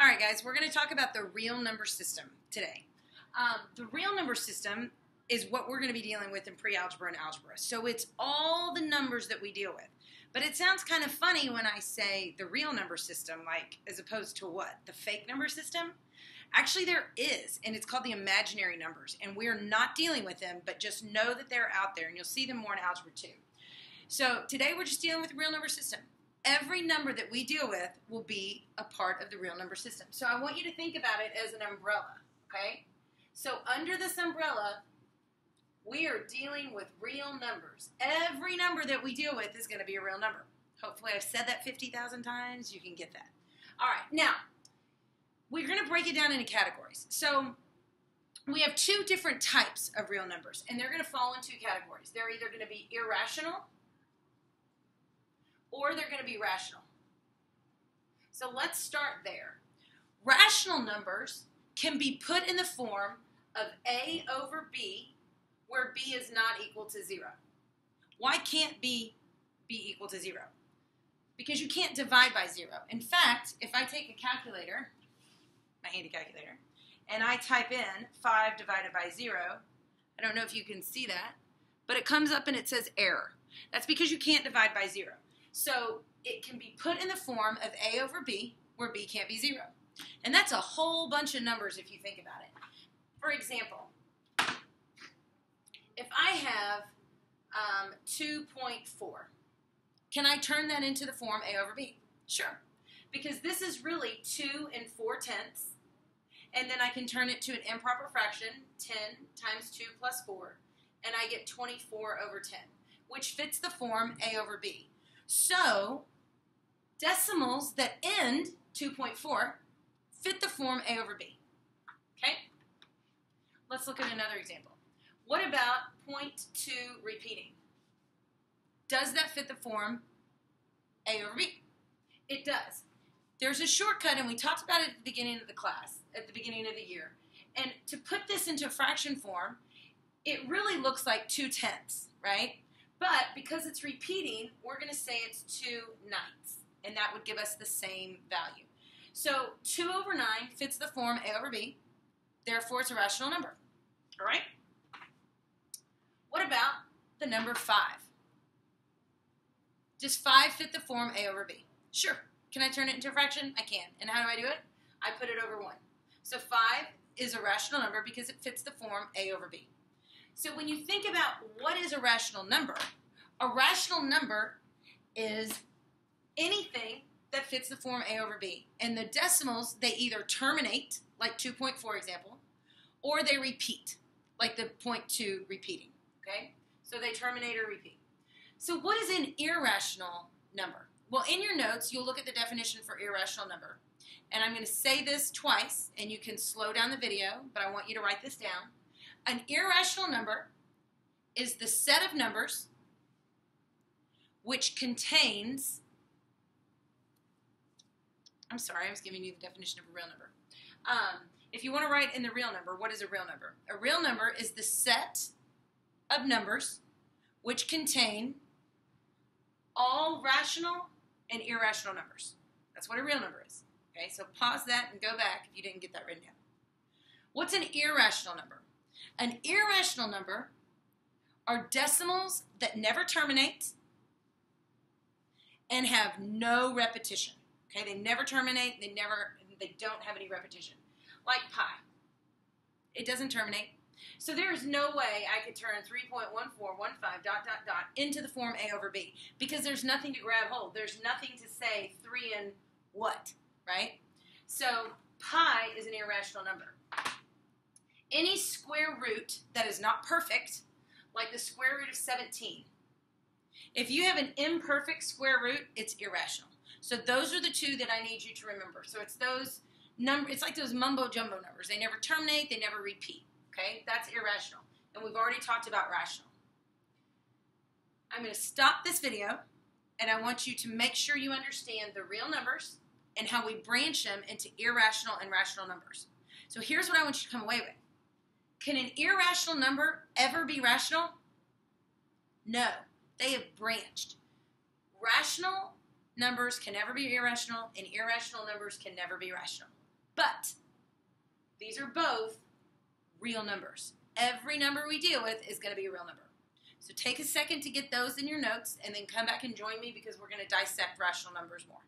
All right, guys, we're going to talk about the real number system today. The real number system is what we're going to be dealing with in pre-algebra and algebra. So it's all the numbers that we deal with. But it sounds kind of funny when I say the real number system, like as opposed to what? The fake number system? Actually, there is, and it's called the imaginary numbers. And we're not dealing with them, but just know that they're out there, and you'll see them more in algebra 2. So today we're just dealing with the real number system. Every number that we deal with will be a part of the real number system. So I want you to think about it as an umbrella, okay? So under this umbrella, we are dealing with real numbers. Every number that we deal with is going to be a real number. Hopefully I've said that 50,000 times. You can get that. All right, now, we're going to break it down into categories. So we have two different types of real numbers, and they're going to fall in two categories. They're either going to be irrational or they're going to be rational. So let's start there. Rational numbers can be put in the form of A over B, where B is not equal to 0. Why can't B be equal to 0? Because you can't divide by 0. In fact, if I take a calculator, my handy calculator, and I type in 5 divided by 0, I don't know if you can see that, but it comes up and it says error. That's because you can't divide by 0. So it can be put in the form of A over B, where B can't be 0. And that's a whole bunch of numbers if you think about it. For example, if I have 2.4, can I turn that into the form A over B? Sure. Because this is really 2 4/10. And then I can turn it to an improper fraction, 10 times 2 plus 4, and I get 24 over 10, which fits the form A over B. So, decimals that end 2.4 fit the form A over B. Okay? Let's look at another example. What about 0.2 repeating? Does that fit the form A over B? It does. There's a shortcut, and we talked about it at the beginning of the class, at the beginning of the year. And to put this into fraction form, it really looks like 2/10, right? But because it's repeating, we're going to say it's 2/9, and that would give us the same value. So 2 over 9 fits the form A over B, therefore it's a rational number. All right? What about the number 5? Does 5 fit the form A over B? Sure. Can I turn it into a fraction? I can. And how do I do it? I put it over 1. So 5 is a rational number because it fits the form A over B. So when you think about what is a rational number is anything that fits the form A over B. And the decimals, they either terminate, like 2.4 example, or they repeat, like the 0.2 repeating. Okay? So they terminate or repeat. So what is an irrational number? Well, in your notes, you'll look at the definition for irrational number. And I'm going to say this twice, and you can slow down the video, but I want you to write this down. An irrational number is the set of numbers which contains, I'm sorry, I was giving you the definition of a real number. If you want to write in the real number, what is a real number? A real number is the set of numbers which contain all rational and irrational numbers. That's what a real number is. Okay, so pause that and go back if you didn't get that written down. What's an irrational number? An irrational number are decimals that never terminate and have no repetition. Okay, they never terminate, they don't have any repetition. Like pi. It doesn't terminate. So there is no way I could turn 3.1415 ... into the form A over B because there's nothing to grab hold. There's nothing to say 3 and what, right? So pi is an irrational number. Any square root that is not perfect, like the square root of 17, if you have an imperfect square root, it's irrational. So those are the two that I need you to remember. So it's those it's like those mumbo jumbo numbers. They never terminate, they never repeat. Okay, that's irrational. And we've already talked about rational. I'm going to stop this video, and I want you to make sure you understand the real numbers and how we branch them into irrational and rational numbers. So here's what I want you to come away with. Can an irrational number ever be rational? No, they have branched. Rational numbers can never be irrational, and irrational numbers can never be rational. But these are both real numbers. Every number we deal with is going to be a real number. So take a second to get those in your notes and then come back and join me because we're going to dissect rational numbers more.